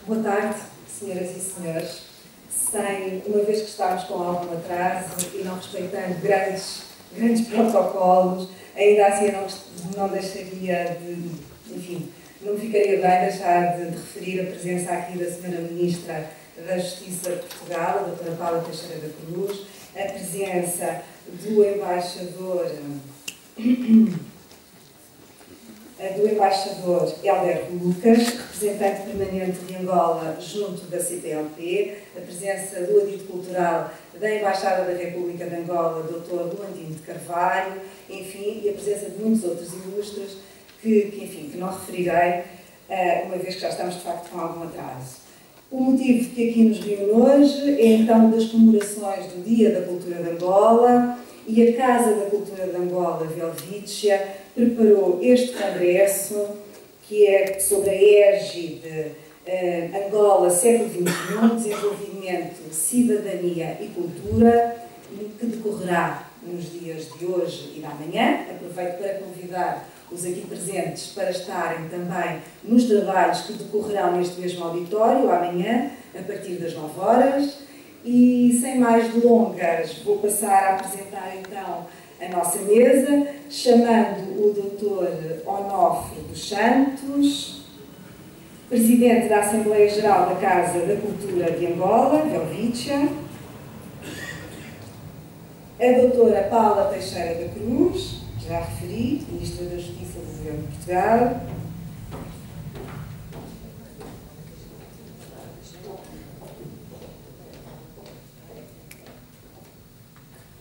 Boa tarde, senhoras e senhores. Uma vez que estamos com algum atraso e não respeitando grandes protocolos, ainda assim não deixaria de, enfim, não me ficaria bem deixar de referir a presença aqui da senhora Ministra da Justiça de Portugal, a doutora Paula Teixeira da Cruz, a presença do embaixador Hélder Lucas, representante permanente de Angola junto da CPLP, a presença do adito cultural da Embaixada da República de Angola, Dr. Luandino de Carvalho, enfim, e a presença de muitos outros ilustres que não referirei, uma vez que já estamos de facto com algum atraso. O motivo que aqui nos reúne hoje é então das comemorações do Dia da Cultura de Angola, e a Casa da Cultura de Angola, Velvícia, preparou este congresso, que é sobre a égide Angola, século XXI, desenvolvimento, cidadania e cultura, que decorrerá nos dias de hoje e da manhã. Aproveito para convidar os aqui presentes para estarem também nos trabalhos que decorrerão neste mesmo auditório, amanhã, a partir das 9 horas. E, sem mais delongas, vou passar a apresentar, então, a nossa mesa, chamando o Dr. Onofre dos Santos, Presidente da Assembleia Geral da Casa da Cultura de Angola, Velvícia, a doutora Paula Teixeira da Cruz, já referi, Ministra da Justiça do Governo de Portugal,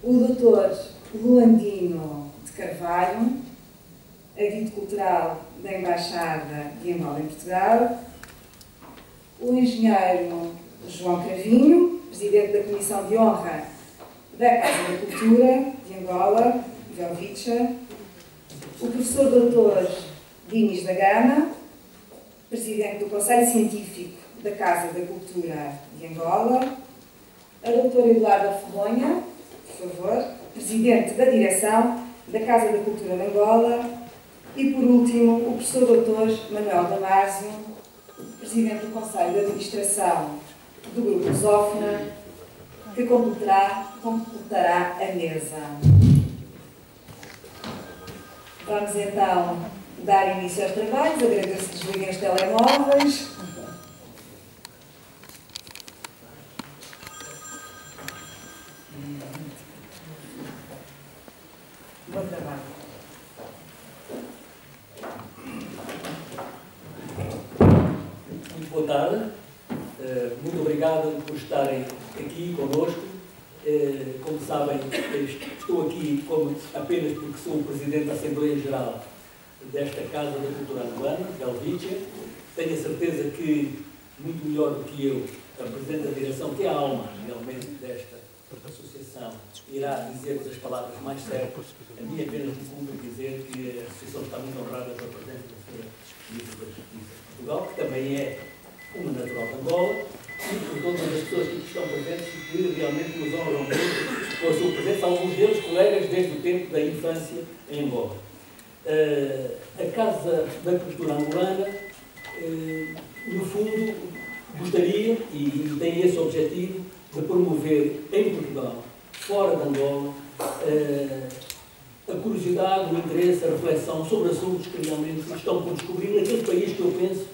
o Dr. Luandino de Carvalho, adito cultural da Embaixada de Angola em Portugal, o engenheiro João Cravinho, Presidente da Comissão de Honra da Casa da Cultura de Angola, Velvícia, o professor Dr. Dinis da Gama, Presidente do Conselho Científico da Casa da Cultura de Angola, a doutora Eduarda Ferronha, por favor, Presidente da Direção da Casa da Cultura de Angola, e, por último, o professor Dr. Manuel Damásio, Presidente do Conselho de Administração do Grupo Lusófona, que completará a mesa. Vamos, então, dar início aos trabalhos. Agradeço que desliguem os telemóveis. Bom trabalho. Muito boa tarde. Muito obrigado por estarem aqui conosco. Como sabem, estou aqui apenas porque sou o Presidente da Assembleia Geral desta Casa da Cultura Angolana, Velvícia. Tenho a certeza que, muito melhor do que eu, a Presidente da Direção, que é a alma realmente desta associação, irá dizer-vos as palavras mais certas. A mim apenas me cumpre dizer que a associação está muito honrada pela presença da Sra. Ministra da Justiça de Portugal, que também é uma natural de Angola, e por todas as pessoas que estão presentes e que realmente nos honram muito com a sua presença, alguns deles colegas desde o tempo da infância em Angola. A Casa da Cultura Angolana, no fundo, gostaria, e tem esse objetivo, de promover em Portugal, fora de Angola, a curiosidade, o interesse, a reflexão sobre assuntos que realmente estão por descobrir naquele país que eu penso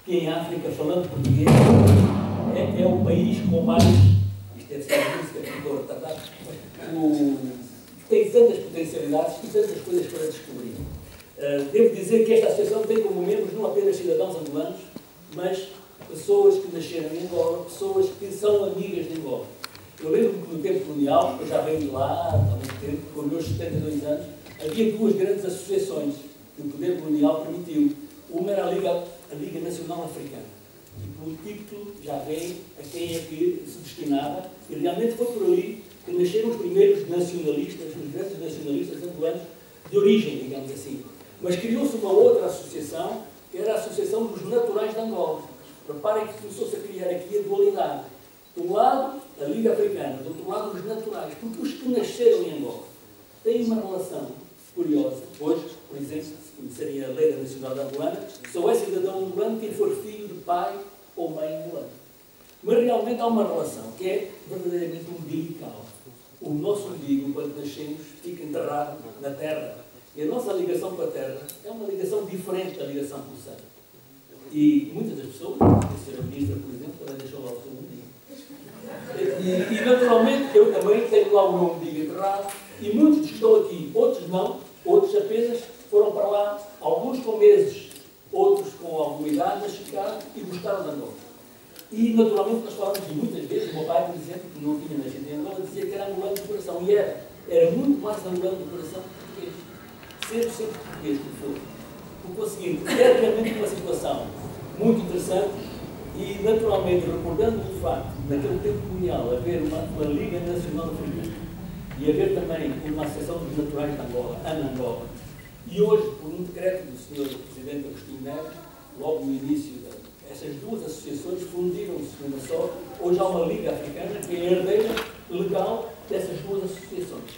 que em África, falando português, é o país com mais, isto deve ser uma música que ficou retardada, tem tantas potencialidades e tantas coisas para descobrir. Devo dizer que esta associação tem como membros não apenas cidadãos angolanos, mas pessoas que nasceram em Angola, pessoas que são amigas de Angola. Eu lembro-me que no tempo colonial, eu já venho de lá há muito tempo, com os meus 72 anos, havia duas grandes associações que o poder colonial permitiu. Uma era a Liga Nacional Africana. E pelo título já vem a quem é que se destinava, e realmente foi por ali que nasceram os primeiros nacionalistas, os grandes nacionalistas angolanos de origem, digamos assim. Mas criou-se uma outra associação, que era a Associação dos Naturais de Angola. Reparem que começou-se a criar aqui a dualidade. De um lado, a Liga Africana, do outro lado, os naturais. Porque os que nasceram em Angola têm uma relação curiosa. Hoje, por exemplo, se conhecerem a Lei Nacional Angolana, só é cidadão angolano quem for filho de pai ou mãe angolana. Mas realmente há uma relação que é verdadeiramente umbilical. O nosso umbigo, quando nascemos, fica enterrado na terra. E a nossa ligação com a terra é uma ligação diferente da ligação com o sangue. E muitas das pessoas, a senhora ministra, por exemplo, também deixou lá o seu umbigo. E naturalmente, eu também tenho lá o meu umbigo enterrado, e muitos que estão aqui, outros não, outros apenas foram para lá, alguns com meses, outros com alguma idade, mas ficaram e gostaram de Angola. E naturalmente nós falamos, e muitas vezes, o meu pai, por exemplo, que não tinha nascido em Angola, dizia que era angolano de coração, e era muito mais angolano de coração que português. Sempre português, como for. Porque o seguinte, é realmente uma situação muito interessante e, naturalmente, recordando o facto, naquele tempo colonial, haver uma Liga Nacional Africana e haver também uma Associação dos Naturais de Angola, Anangola, e hoje, por um decreto do Sr. Presidente Agostinho Neves, logo no início, essas duas associações fundiram-se numa só. Hoje há uma Liga Africana que é a herdeira legal dessas duas associações.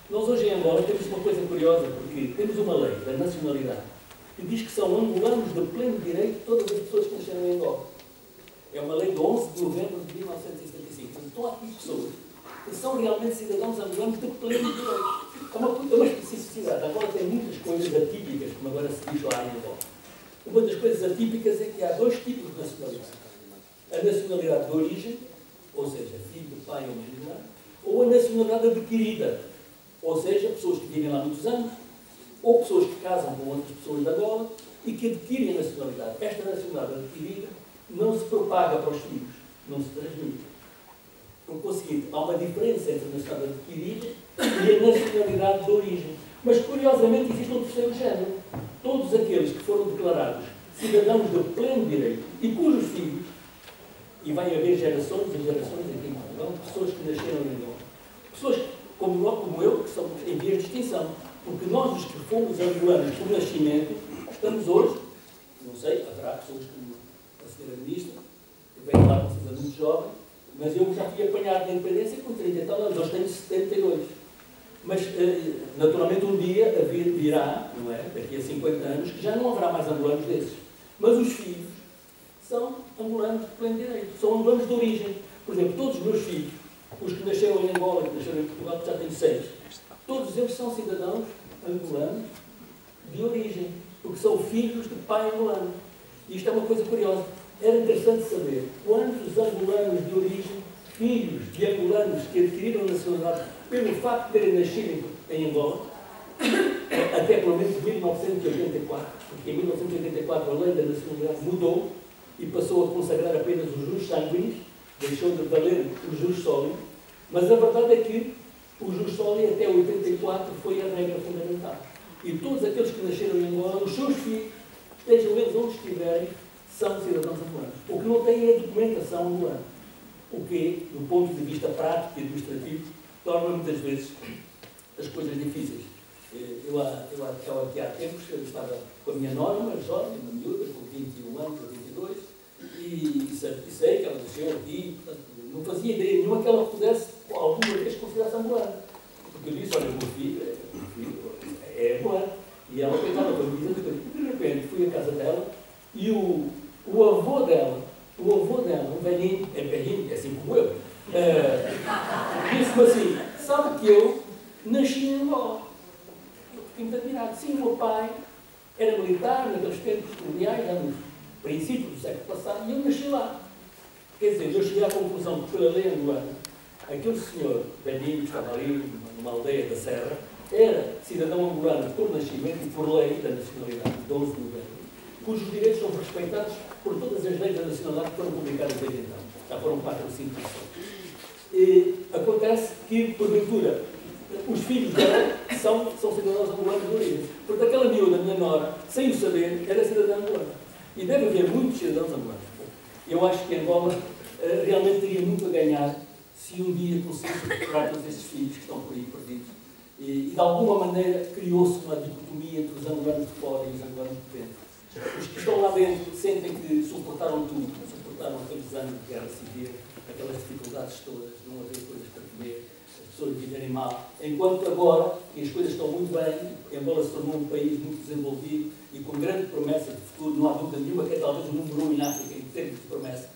Nós hoje em Angola temos uma coisa curiosa, porque temos uma lei da nacionalidade que diz que são angolanos de pleno direito todas as pessoas que nasceram em Angola. É uma lei de 11 de novembro de 1975. Então, estão aqui pessoas que são realmente cidadãos angolanos de pleno direito. É uma especificidade. Angola tem muitas coisas atípicas, como agora se diz lá em Angola. Uma das coisas atípicas é que há dois tipos de nacionalidade. A nacionalidade de origem, ou seja, filho, pai ou mãe, ou a nacionalidade adquirida, ou seja, pessoas que vivem lá muitos anos, ou pessoas que casam com outras pessoas de Angola e que adquirem a nacionalidade. Esta nacionalidade adquirida não se propaga para os filhos, não se transmite. Porque o seguinte, há uma diferença entre a nacionalidade adquirida e a nacionalidade de origem. Mas, curiosamente, existe um terceiro género. Todos aqueles que foram declarados cidadãos de pleno direito e cujos filhos, e vai haver gerações e gerações aqui em Portugal, pessoas que nasceram em Angola, pessoas como eu, que são em vias de extinção, porque nós, os que fomos angolanos por nascimento, estamos hoje, não sei, haverá pessoas como a senhora ministra, que vem lá com certeza muito jovem, mas eu já fui apanhado na independência com 30 e tal anos, hoje tenho 72. Mas, naturalmente, um dia virá, não é? Daqui a 50 anos, que já não haverá mais angolanos desses. Mas os filhos são angolanos de pleno direito, são angolanos de origem. Por exemplo, todos os meus filhos, os que nasceram em Angola e que nasceram em Portugal, que já tenho 6, todos eles são cidadãos angolanos de origem, porque são filhos de pai angolano. E isto é uma coisa curiosa. Era interessante saber quantos angolanos de origem, filhos de angolanos que adquiriram a nacionalidade pelo facto de terem nascido em Angola, até pelo menos 1984, porque em 1984 a lei da nacionalidade mudou e passou a consagrar apenas os jus sanguinis, deixou de valer o jus soli, mas a verdade é que o jus soli até 84 foi a regra fundamental. E todos aqueles que nasceram em Angola, os seus filhos, estejam eles onde estiverem, são cidadãos angolanos. O que não têm é documentação angolana. O que, do ponto de vista prático e administrativo, torna muitas vezes as coisas difíceis. Eu aqui há tempos, eu estava com a minha nora, jovem, uma miúda, com 21 anos ou 22, e sei que ela nasceu aqui, portanto, não fazia ideia nenhuma que ela pudesse, alguma vez, considerar-se angolana. Porque eu disse, olha, o meu filho é angolano. E ela coitada para mim, de repente fui à casa dela e o avô dela, um velhinho, é assim como eu, disse-me assim, sabe que eu nasci em Angola. Eu fiquei muito admirado. Sim, o meu pai era militar naqueles tempos coloniais, já nos princípios do século passado, e eu nasci lá. Quer dizer, eu cheguei à conclusão que pela lei angolana, aquele senhor velhinho que estava ali numa aldeia da Serra, era cidadão angolano por nascimento e por lei da nacionalidade, 12 de novembro, cujos direitos são respeitados por todas as leis da nacionalidade que foram publicadas desde então. Já foram 4 ou 5 e acontece que, porventura, os filhos dela são cidadãos angolanos de origem. Porque aquela miúda, minha nora, sem o saber, era cidadã angolana. E deve haver muitos cidadãos angolanos. Eu acho que Angola realmente teria muito a ganhar se um dia conseguisse recuperar todos esses filhos que estão por aí perdidos. E de alguma maneira criou-se uma dicotomia entre os angolanos de fora e os angolanos de dentro. Os que estão lá dentro sentem que suportaram tudo, suportaram aqueles anos de guerra civil, aquelas dificuldades todas, não haver coisas para comer, as pessoas viverem mal. Enquanto agora, e as coisas estão muito bem, Angola se tornou um país muito desenvolvido e com grande promessa de futuro, não há dúvida nenhuma que é talvez o número 1 em África em termos de promessa.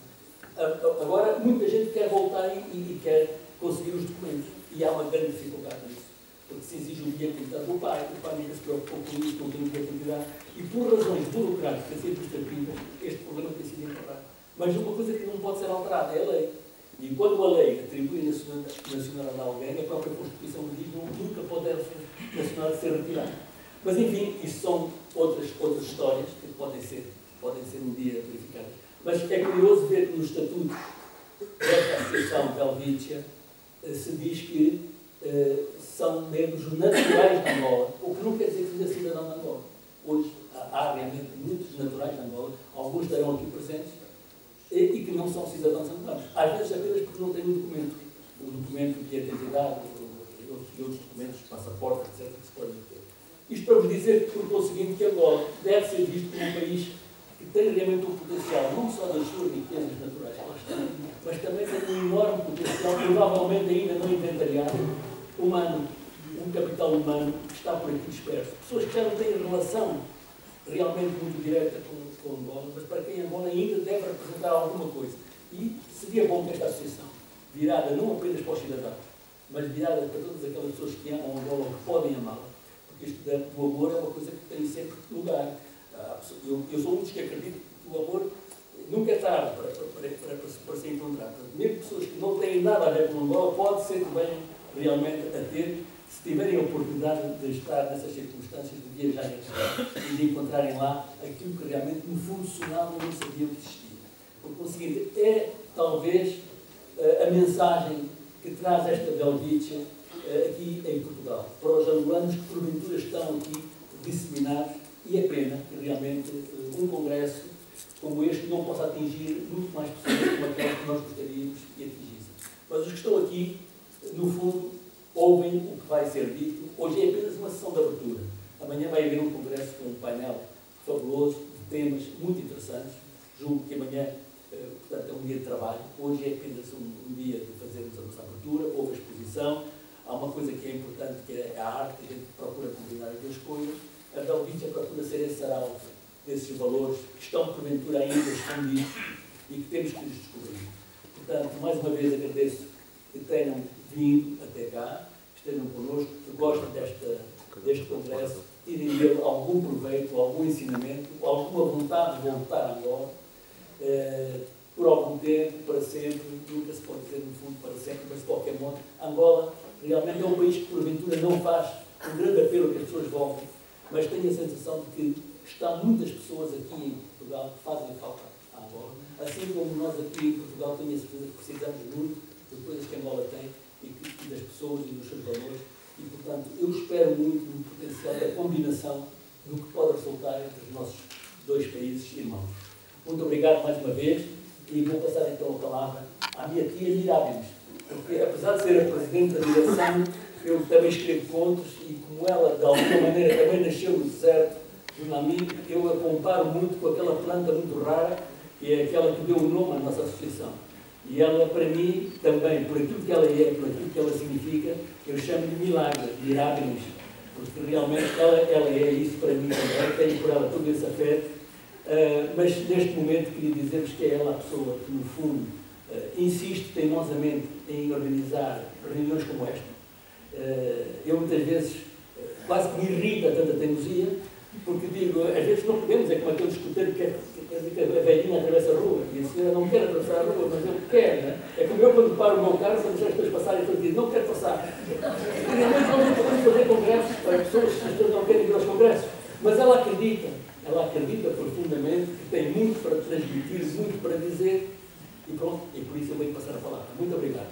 Agora, muita gente quer voltar e quer conseguir os documentos. E há uma grande dificuldade nisso. Porque se exige um bilhete de identidade do pai, o pai nunca se preocupou com isso, não tem um bilhete de identidade. E por razões burocráticas e administrativas, este problema tem sido enterrado. Mas uma coisa que não pode ser alterada é a lei. E quando a lei atribui nacionalidade a alguém, a própria Constituição diz que nunca pode a nacionalidade ser retirada. Mas, enfim, isso são outras histórias que podem ser um dia verificadas. Mas é curioso ver que nos estatutos desta Associação Helvetia se diz que são membros naturais de Angola, o que não quer dizer que seja cidadão de Angola. Hoje há realmente muitos naturais de Angola, alguns estarão aqui presentes, e que não são cidadãos angolanos. Às vezes apenas porque não têm o documento de identidade, e outros documentos, passaporte, etc., que se podem ter. Isto para vos dizer, por o seguinte, que Angola deve ser visto como um país que tem realmente um potencial, não só das suas riquezas naturais, mas também tem um enorme potencial, provavelmente ainda não inventariado, humano, um capital humano que está por aqui disperso. Pessoas que já não têm relação realmente muito direta com Angola, mas para quem Angola ainda deve representar alguma coisa. E seria bom que esta associação, virada não apenas para os cidadãos, mas virada para todas aquelas pessoas que amam Angola ou que podem amá-la, porque isto do amor é uma coisa que tem sempre lugar. Eu sou um dos que acredito que o amor nunca é tarde para se encontrar. Mesmo pessoas que não têm nada a ver com Angola, pode ser que venham realmente a ter, se tiverem a oportunidade de estar nessas circunstâncias, de viajarem e de encontrarem lá aquilo que realmente, no fundo, sonava e não sabiam que existia. Porque o seguinte, é talvez a mensagem que traz esta Helvetia aqui em Portugal, para os angolanos que porventura estão aqui disseminados, e é pena que realmente um congresso como este não possa atingir muito mais pessoas como aquelas que nós gostaríamos que atingissem. Mas os que estão aqui, no fundo, ouvem o que vai ser dito. Hoje é apenas uma sessão de abertura. Amanhã vai haver um congresso com um painel fabuloso, de temas muito interessantes. Julgo que amanhã, portanto, é um dia de trabalho. Hoje é apenas um dia de fazermos a nossa abertura. Houve a exposição. Há uma coisa que é importante, que é a arte, que a gente procura combinar aqui as coisas. A Helvetia procura ser esse arauto desses valores que estão, porventura, ainda escondidos e que temos que os descobrir. Portanto, mais uma vez agradeço que tenham vindo até cá, estejam connosco, que gostem deste congresso, tirem dele algum proveito, algum ensinamento, alguma vontade de voltar a Angola, por algum tempo, para sempre, nunca se pode dizer no fundo para sempre, mas de qualquer modo, Angola realmente é um país que porventura não faz um grande apelo que as pessoas voltem, mas tenho a sensação de que estão muitas pessoas aqui em Portugal que fazem falta a Angola, assim como nós aqui em Portugal tenho a certeza que precisamos muito de coisas que Angola tem e das pessoas e dos seus valores, e portanto eu espero muito no potencial da combinação do que pode resultar entre os nossos dois países irmãos. Muito obrigado mais uma vez e vou passar então a palavra à minha tia Mirábiles, porque apesar de ser a presidente da direção, eu também escrevo contos e como ela de alguma maneira também nasceu no deserto, eu a comparo muito com aquela planta muito rara, que é aquela que deu o nome à nossa associação. E ela, para mim, também, por aquilo que ela é, por aquilo que ela significa, eu chamo-lhe milagre, Mirábiles, porque realmente ela é isso para mim também, tenho por ela todo esse afeto, mas neste momento queria dizer-vos que é ela a pessoa que, no fundo, insiste teimosamente em organizar reuniões como esta. Eu muitas vezes quase que me irrita tanta teimosia, porque digo, às vezes não podemos, é como aquele escuteiro que a velhinha atravessa a rua, e a senhora não quer atravessar a rua, mas eu quero, né? É como eu quando paro o meu carro, se deixar as pessoas passarem, eu digo, não quero passar. Realmente não podemos fazer congressos para pessoas, as pessoas não querem ir aos congressos, mas ela acredita profundamente que tem muito para transmitir, muito para dizer, e pronto, e por isso eu venho passar a palavra. Muito obrigado.